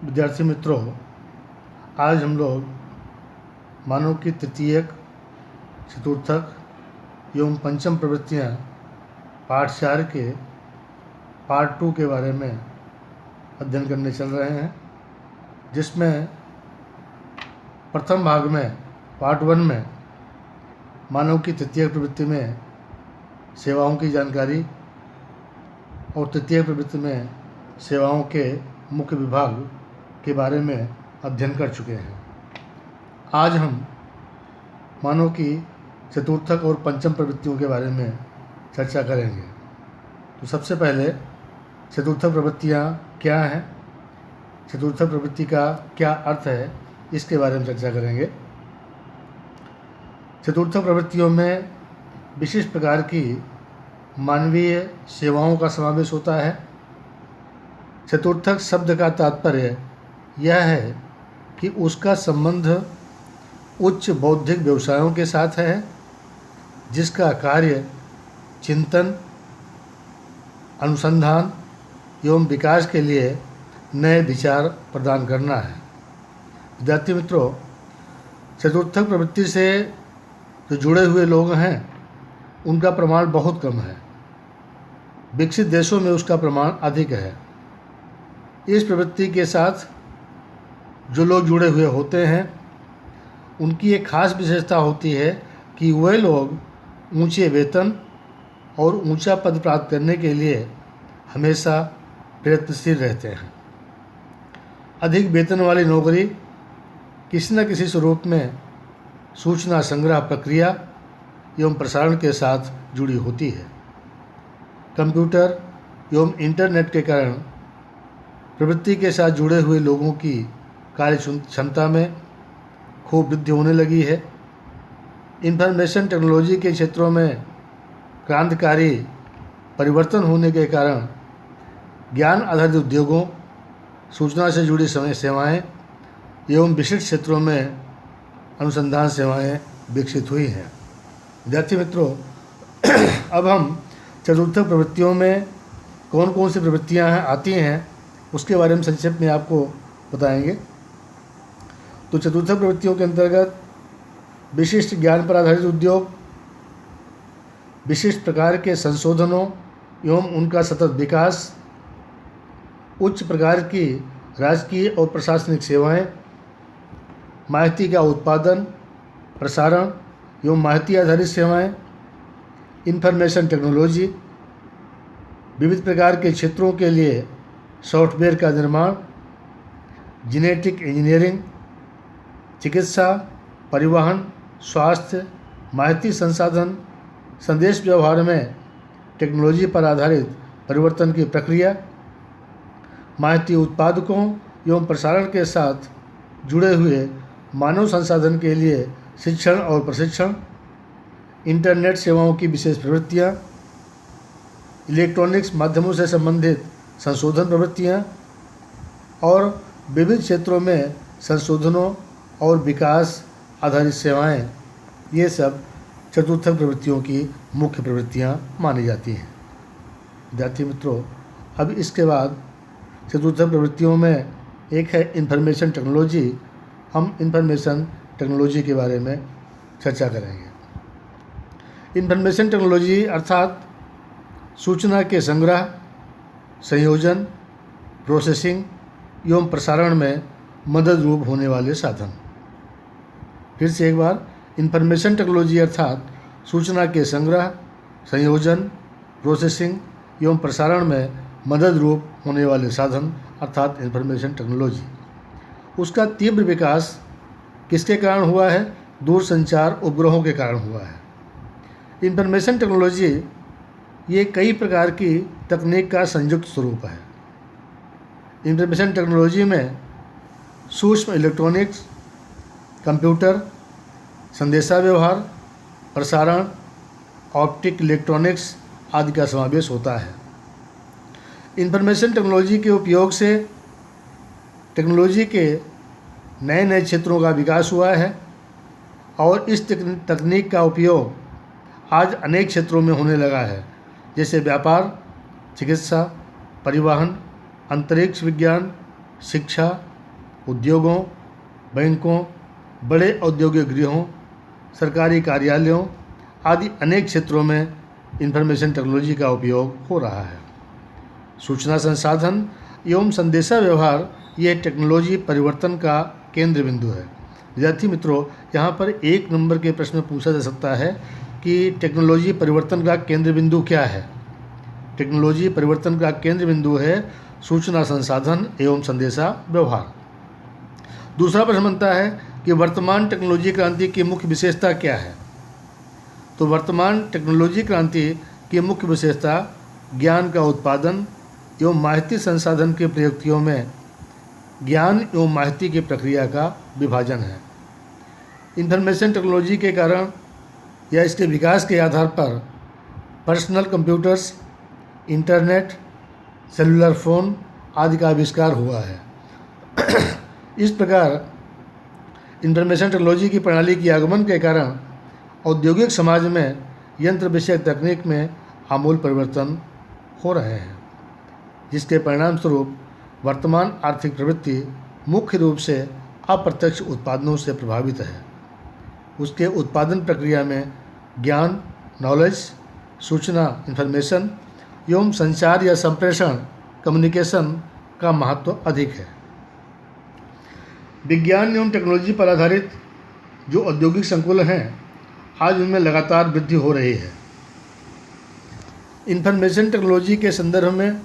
विद्यार्थी मित्रों, आज हम लोग मानव की तृतीयक, चतुर्थक एवं पंचम प्रवृत्तियाँ पाठ 4 के पार्ट 2 के बारे में अध्ययन करने चल रहे हैं, जिसमें प्रथम भाग में पार्ट 1 में मानव की तृतीयक प्रवृत्ति में सेवाओं की जानकारी और तृतीयक प्रवृत्ति में सेवाओं के मुख्य विभाग के बारे में अध्ययन कर चुके हैं। आज हम मानव की चतुर्थक और पंचम प्रवृत्तियों के बारे में चर्चा करेंगे। तो सबसे पहले चतुर्थक प्रवृत्तियाँ क्या हैं, चतुर्थक प्रवृत्ति का क्या अर्थ है, इसके बारे में चर्चा करेंगे। चतुर्थक प्रवृत्तियों में विशिष्ट प्रकार की मानवीय सेवाओं का समावेश होता है। चतुर्थक शब्द का तात्पर्य यह है कि उसका संबंध उच्च बौद्धिक व्यवसायों के साथ है, जिसका कार्य चिंतन, अनुसंधान एवं विकास के लिए नए विचार प्रदान करना है। विद्यार्थी मित्रों, चतुर्थक प्रवृत्ति से जो जुड़े हुए लोग हैं उनका प्रमाण बहुत कम है। विकसित देशों में उसका प्रमाण अधिक है। इस प्रवृत्ति के साथ जो लोग जुड़े हुए होते हैं उनकी एक खास विशेषता होती है कि वे लोग ऊंचे वेतन और ऊंचा पद प्राप्त करने के लिए हमेशा प्रयत्नशील रहते हैं। अधिक वेतन वाली नौकरी किसी न किसी स्वरूप में सूचना संग्रह प्रक्रिया एवं प्रसारण के साथ जुड़ी होती है। कंप्यूटर एवं इंटरनेट के कारण प्रवृत्ति के साथ जुड़े हुए लोगों की कार्य क्षमता में खूब वृद्धि होने लगी है। इंफॉर्मेशन टेक्नोलॉजी के क्षेत्रों में क्रांतिकारी परिवर्तन होने के कारण ज्ञान आधारित उद्योगों, सूचना से जुड़ी सेवाएं एवं विशिष्ट क्षेत्रों में अनुसंधान सेवाएं विकसित हुई हैं। विद्यार्थी मित्रों, अब हम चतुर्थक प्रवृत्तियों में कौन कौन सी प्रवृत्तियां आती हैं उसके बारे में संक्षेप में आपको बताएंगे। तो चतुर्थक प्रवृत्तियों के अंतर्गत विशिष्ट ज्ञान पर आधारित उद्योग, विशिष्ट प्रकार के संशोधनों एवं उनका सतत विकास, उच्च प्रकार की राजकीय और प्रशासनिक सेवाएं, माहिती का उत्पादन, प्रसारण एवं माहिती आधारित सेवाएं, इंफॉर्मेशन टेक्नोलॉजी, विविध प्रकार के क्षेत्रों के लिए सॉफ्टवेयर का निर्माण, जेनेटिक इंजीनियरिंग, चिकित्सा, परिवहन, स्वास्थ्य, माहिती संसाधन, संदेश व्यवहार में टेक्नोलॉजी पर आधारित परिवर्तन की प्रक्रिया, माहिती उत्पादकों एवं प्रसारण के साथ जुड़े हुए मानव संसाधन के लिए शिक्षण और प्रशिक्षण, इंटरनेट सेवाओं की विशेष प्रवृत्तियाँ, इलेक्ट्रॉनिक्स माध्यमों से संबंधित संशोधन प्रवृत्तियाँ और विविध क्षेत्रों में संशोधनों और विकास आधारित सेवाएं, ये सब चतुर्थक प्रवृत्तियों की मुख्य प्रवृत्तियाँ मानी जाती हैं। विद्यार्थी मित्रों, अब इसके बाद चतुर्थक प्रवृत्तियों में एक है इंफॉर्मेशन टेक्नोलॉजी। हम इंफॉर्मेशन टेक्नोलॉजी के बारे में चर्चा करेंगे। इंफॉर्मेशन टेक्नोलॉजी अर्थात सूचना के संग्रह, संयोजन, प्रोसेसिंग एवं प्रसारण में मदद रूप होने वाले साधन। फिर से एक बार, इंफॉर्मेशन टेक्नोलॉजी अर्थात सूचना के संग्रह, संयोजन, प्रोसेसिंग एवं प्रसारण में मदद रूप होने वाले साधन अर्थात इंफॉर्मेशन टेक्नोलॉजी। उसका तीव्र विकास किसके कारण हुआ है? दूरसंचार उपग्रहों के कारण हुआ है। इंफॉर्मेशन टेक्नोलॉजी ये कई प्रकार की तकनीक का संयुक्त स्वरूप है। इंफॉर्मेशन टेक्नोलॉजी में सूक्ष्म इलेक्ट्रॉनिक्स, कंप्यूटर, संदेशा व्यवहार, प्रसारण, ऑप्टिक इलेक्ट्रॉनिक्स आदि का समावेश होता है। इंफॉर्मेशन टेक्नोलॉजी के उपयोग से टेक्नोलॉजी के नए नए क्षेत्रों का विकास हुआ है और इस तकनीक का उपयोग आज अनेक क्षेत्रों में होने लगा है, जैसे व्यापार, चिकित्सा, परिवहन, अंतरिक्ष विज्ञान, शिक्षा, उद्योगों, बैंकों, बड़े औद्योगिक गृहों, सरकारी कार्यालयों आदि अनेक क्षेत्रों में इंफॉर्मेशन टेक्नोलॉजी का उपयोग हो रहा है। सूचना संसाधन एवं संदेशा व्यवहार यह टेक्नोलॉजी परिवर्तन का केंद्र बिंदु है। विद्यार्थी मित्रों, यहाँ पर 1 नंबर के प्रश्न में पूछा जा सकता है कि टेक्नोलॉजी परिवर्तन का केंद्र बिंदु क्या है। टेक्नोलॉजी परिवर्तन का केंद्र बिंदु है सूचना संसाधन एवं संदेशा व्यवहार। दूसरा प्रश्न बनता है कि वर्तमान टेक्नोलॉजी क्रांति की मुख्य विशेषता क्या है। तो वर्तमान टेक्नोलॉजी क्रांति की मुख्य विशेषता ज्ञान का उत्पादन एवं माहिती संसाधन के प्रयुक्तियों में ज्ञान एवं माहिती की प्रक्रिया का विभाजन है। इंफॉर्मेशन टेक्नोलॉजी के कारण या इसके विकास के आधार पर personal computers, internet, cellular phone आदि का आविष्कार हुआ है। इस प्रकार इंफॉर्मेशन टेक्नोलॉजी की प्रणाली के आगमन के कारण औद्योगिक समाज में यंत्र विषयक तकनीक में आमूल परिवर्तन हो रहे हैं, जिसके परिणाम स्वरूप वर्तमान आर्थिक प्रवृत्ति मुख्य रूप से अप्रत्यक्ष उत्पादनों से प्रभावित है। उसके उत्पादन प्रक्रिया में ज्ञान, नॉलेज, सूचना, इंफॉर्मेशन एवं संचार या संप्रेषण, कम्युनिकेशन का महत्व अधिक है। विज्ञान एवं टेक्नोलॉजी पर आधारित जो औद्योगिक संकुल हैं, आज उनमें लगातार वृद्धि हो रही है। इंफॉर्मेशन टेक्नोलॉजी के संदर्भ में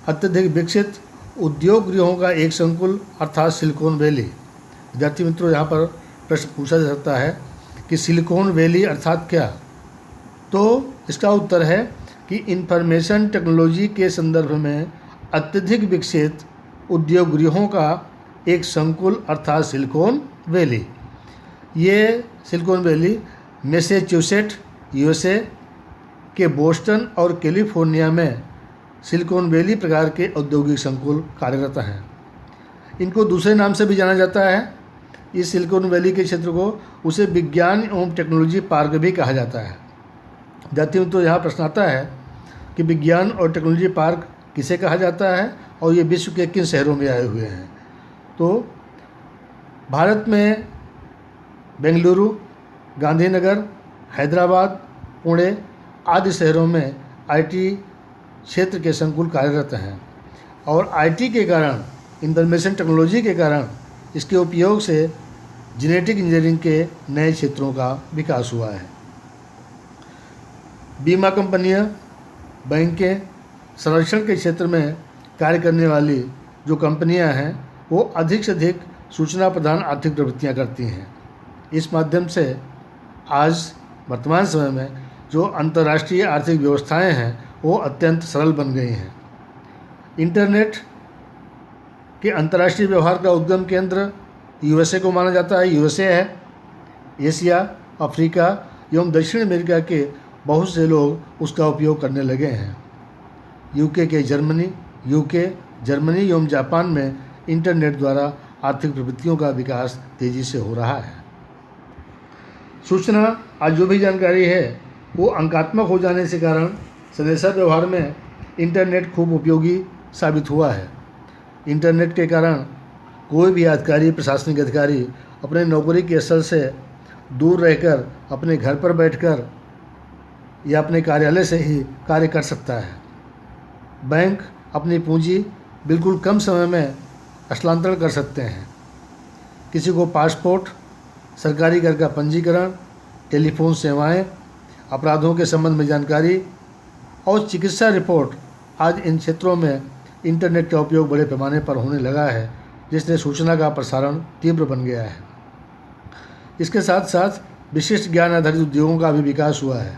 अत्यधिक विकसित उद्योग गृहों का एक संकुल अर्थात सिलिकॉन वैली। विद्यार्थी मित्रों, यहाँ पर प्रश्न पूछा जा सकता है कि सिलिकॉन वैली अर्थात क्या। तो इसका उत्तर है कि इंफॉर्मेशन टेक्नोलॉजी के संदर्भ में अत्यधिक विकसित उद्योग गृहों का एक संकुल अर्थात सिलिकॉन वैली। ये सिलिकॉन वैली मैसेच्यूसेट्स, यूएसए के बोस्टन और कैलिफोर्निया में सिलिकॉन वैली प्रकार के औद्योगिक संकुल कार्यरत हैं। इनको दूसरे नाम से भी जाना जाता है। इस सिलिकॉन वैली के क्षेत्र को उसे विज्ञान एवं टेक्नोलॉजी पार्क भी कहा जाता है। विद्यार्थियों, तो यहाँ प्रश्न आता है कि विज्ञान और टेक्नोलॉजी पार्क किसे कहा जाता है और ये विश्व के किन शहरों में आए हुए हैं। तो भारत में बेंगलुरु, गांधीनगर, हैदराबाद, पुणे आदि शहरों में आईटी क्षेत्र के संकुल कार्यरत हैं और आईटी के कारण, इंफॉर्मेशन टेक्नोलॉजी के कारण इसके उपयोग से जेनेटिक इंजीनियरिंग के नए क्षेत्रों का विकास हुआ है। बीमा कंपनियां, बैंकें, संरक्षण के क्षेत्र में कार्य करने वाली जो कंपनियां हैं, वो अधिक से अधिक सूचना प्रधान आर्थिक प्रवृत्तियां करती हैं। इस माध्यम से आज वर्तमान समय में जो अंतर्राष्ट्रीय आर्थिक व्यवस्थाएं हैं, वो अत्यंत सरल बन गई हैं। इंटरनेट के अंतर्राष्ट्रीय व्यवहार का उद्गम केंद्र यूएसए को माना जाता है। यूएसए है एशिया, अफ्रीका एवं दक्षिण अमेरिका के बहुत से लोग उसका उपयोग करने लगे हैं। जर्मनी एवं जापान में इंटरनेट द्वारा आर्थिक प्रवृत्तियों का विकास तेज़ी से हो रहा है। सूचना आज जो भी जानकारी है वो अंकात्मक हो जाने के कारण संदेशा व्यवहार में इंटरनेट खूब उपयोगी साबित हुआ है। इंटरनेट के कारण कोई भी अधिकारी, प्रशासनिक अधिकारी अपने नौकरी के स्थल से दूर रहकर अपने घर पर बैठकर या अपने कार्यालय से ही कार्य कर सकता है। बैंक अपनी पूंजी बिल्कुल कम समय में हस्तांतरण कर सकते हैं। किसी को पासपोर्ट, सरकारी कर का पंजीकरण, टेलीफोन सेवाएं, अपराधों के संबंध में जानकारी और चिकित्सा रिपोर्ट आज इन क्षेत्रों में इंटरनेट का उपयोग बड़े पैमाने पर होने लगा है, जिससे सूचना का प्रसारण तीव्र बन गया है। इसके साथ साथ विशिष्ट ज्ञान आधारित उद्योगों का भी विकास हुआ है।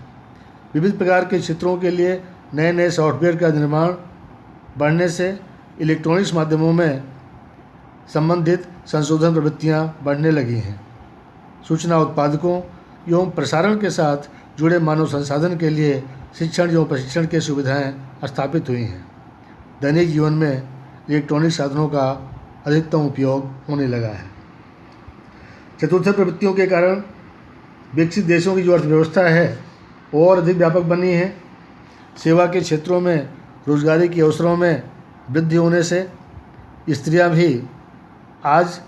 विविध प्रकार के क्षेत्रों के लिए नए नए सॉफ्टवेयर का निर्माण बढ़ने से इलेक्ट्रॉनिक्स माध्यमों में संबंधित संशोधन प्रवृत्तियां बढ़ने लगी हैं। सूचना उत्पादकों एवं प्रसारण के साथ जुड़े मानव संसाधन के लिए शिक्षण एवं प्रशिक्षण की सुविधाएं स्थापित हुई हैं। दैनिक जीवन में इलेक्ट्रॉनिक साधनों का अधिकतम उपयोग होने लगा है। चतुर्थ प्रवृत्तियों के कारण विकसित देशों की जो अर्थव्यवस्था है वो और अधिक व्यापक बनी है। सेवा के क्षेत्रों में रोजगारी के अवसरों में वृद्धि होने से स्त्रियां भी आज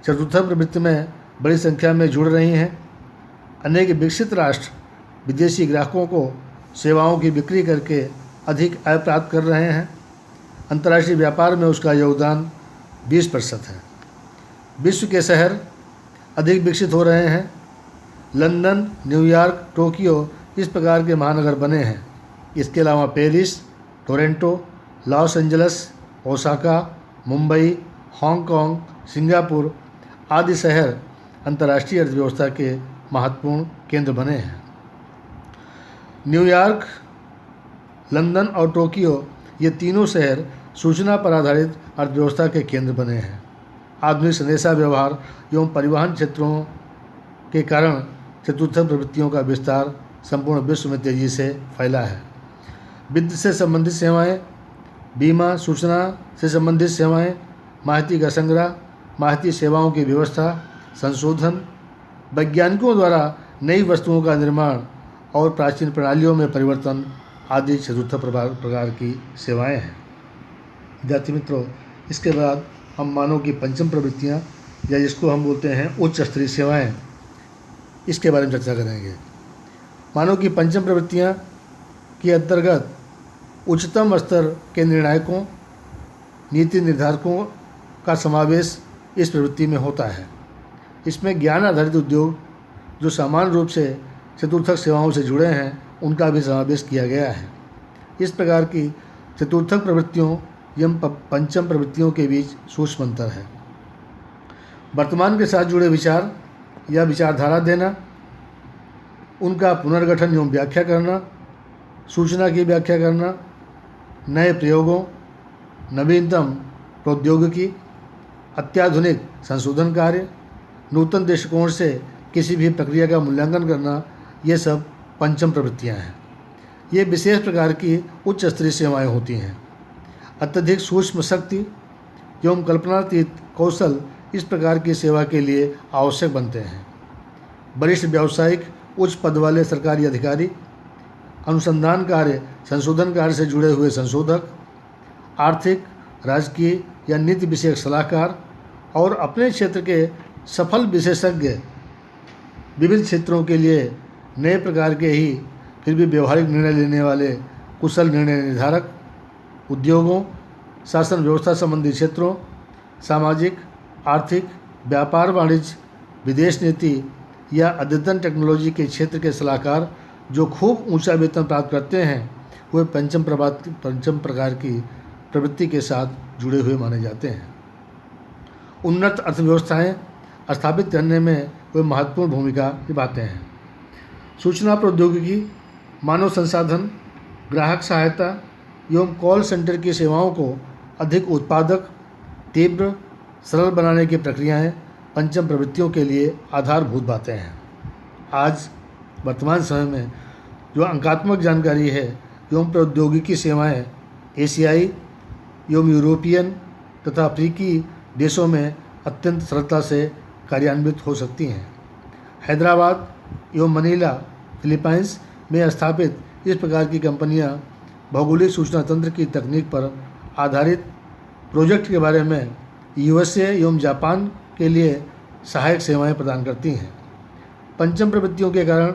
चतुर्थक प्रवृत्ति में बड़ी संख्या में जुड़ रही हैं। अनेक विकसित राष्ट्र विदेशी ग्राहकों को सेवाओं की बिक्री करके अधिक आय प्राप्त कर रहे हैं। अंतर्राष्ट्रीय व्यापार में उसका योगदान 20% है। विश्व के शहर अधिक विकसित हो रहे हैं। लंदन, न्यूयॉर्क, टोक्यो इस प्रकार के महानगर बने हैं। इसके अलावा Paris, Toronto, Los Angeles, Osaka, Mumbai, Hong Kong, Singapore आदि शहर अंतर्राष्ट्रीय अर्थव्यवस्था के महत्वपूर्ण केंद्र बने हैं। न्यूयॉर्क, लंदन और टोक्यो ये तीनों शहर सूचना पर आधारित अर्थव्यवस्था के केंद्र बने हैं। आधुनिक संदेशा व्यवहार एवं परिवहन क्षेत्रों के कारण चतुर्थक प्रवृत्तियों का विस्तार संपूर्ण विश्व में तेजी से फैला है। वित्त से संबंधित सेवाएं, बीमा, सूचना से संबंधित सेवाएं, माहिती का संग्रह, माहिती सेवाओं की व्यवस्था, संशोधन, वैज्ञानिकों द्वारा नई वस्तुओं का निर्माण और प्राचीन प्रणालियों में परिवर्तन आदि चतुर्थ प्रकार की सेवाएं हैं। विद्यार्थी मित्रों, इसके बाद हम मानव की पंचम प्रवृत्तियां या जिसको हम बोलते हैं उच्च स्तरीय सेवाएं, इसके बारे में चर्चा करेंगे। मानव की पंचम प्रवृत्तियां के अंतर्गत उच्चतम स्तर के निर्णायकों, नीति निर्धारकों का समावेश इस प्रवृत्ति में होता है। इसमें ज्ञान आधारित उद्योग जो सामान्य रूप से चतुर्थक सेवाओं से जुड़े हैं उनका भी समावेश किया गया है। इस प्रकार की चतुर्थक प्रवृत्तियों एवं पंचम प्रवृत्तियों के बीच सूक्ष्म अंतर है। वर्तमान के साथ जुड़े विचार या विचारधारा देना, उनका पुनर्गठन एवं व्याख्या करना, सूचना की व्याख्या करना, नए प्रयोगों, नवीनतम प्रौद्योगिकी, अत्याधुनिक संशोधन कार्य, नूतन दृष्टिकोण से किसी भी प्रक्रिया का मूल्यांकन करना, ये सब पंचम प्रवृत्तियां हैं। ये विशेष प्रकार की उच्च स्तरीय सेवाएं होती हैं। अत्यधिक सूक्ष्म शक्ति एवं कल्पनातीत कौशल इस प्रकार की सेवा के लिए आवश्यक बनते हैं। वरिष्ठ व्यावसायिक, उच्च पद वाले सरकारी अधिकारी, अनुसंधान कार्य, संशोधन कार्य से जुड़े हुए संशोधक, आर्थिक, राजकीय या नीति विषयक सलाहकार और अपने क्षेत्र के सफल विशेषज्ञ विविध क्षेत्रों के लिए नए प्रकार के ही फिर भी व्यवहारिक निर्णय लेने वाले कुशल निर्णय निर्धारक, उद्योगों, शासन व्यवस्था संबंधी क्षेत्रों, सामाजिक, आर्थिक, व्यापार वाणिज्य, विदेश नीति या अद्यतन टेक्नोलॉजी के क्षेत्र के सलाहकार जो खूब ऊंचा वेतन प्राप्त करते हैं, वे पंचम प्रकार की प्रवृत्ति के साथ जुड़े हुए माने जाते हैं। उन्नत अर्थव्यवस्थाएं स्थापित करने में वे महत्वपूर्ण भूमिका निभाते हैं। सूचना प्रौद्योगिकी, मानव संसाधन, ग्राहक सहायता एवं कॉल सेंटर की सेवाओं को अधिक उत्पादक, तीव्र, सरल बनाने की प्रक्रियाएं पंचम प्रवृत्तियों के लिए आधारभूत बातें हैं। आज वर्तमान समय में जो अंकात्मक जानकारी है एवं प्रौद्योगिकी सेवाएं एशियाई एवं यूरोपियन तथा अफ्रीकी देशों में अत्यंत सरलता से कार्यान्वित हो सकती हैं। हैदराबाद एवं मनीला, फिलीपाइंस में स्थापित इस प्रकार की कंपनियां भौगोलिक सूचना तंत्र की तकनीक पर आधारित प्रोजेक्ट के बारे में यूएसए एवं जापान के लिए सहायक सेवाएं प्रदान करती हैं। पंचम प्रवृत्तियों के कारण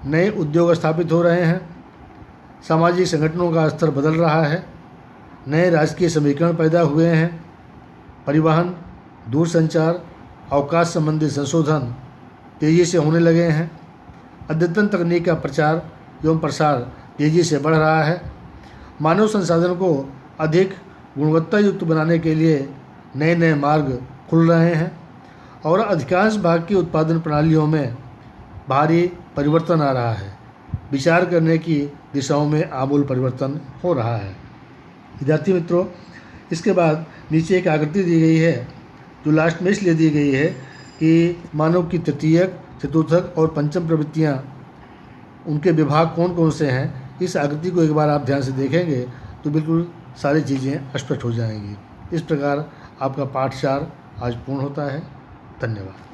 नए उद्योग स्थापित हो रहे हैं। सामाजिक संगठनों का स्तर बदल रहा है। नए राजकीय समीकरण पैदा हुए हैं। परिवहन, दूरसंचार, अवकाश संबंधी संशोधन तेज़ी से होने लगे हैं। अद्यतन तकनीक का प्रचार एवं प्रसार तेज़ी से बढ़ रहा है। मानव संसाधन को अधिक गुणवत्ता युक्त बनाने के लिए नए नए मार्ग खुल रहे हैं और अधिकांश भाग की उत्पादन प्रणालियों में भारी परिवर्तन आ रहा है। विचार करने की दिशाओं में आमूल परिवर्तन हो रहा है। विद्यार्थी मित्रों, इसके बाद नीचे एक आकृति दी गई है जो लास्ट में इसलिए दी गई है कि मानव की तृतीयक, चतुर्थक और पंचम प्रवृत्तियाँ, उनके विभाग कौन कौन से हैं। इस आकृति को एक बार आप ध्यान से देखेंगे तो बिल्कुल सारी चीज़ें स्पष्ट हो जाएंगी। इस प्रकार आपका पाठ 4 आज पूर्ण होता है। धन्यवाद।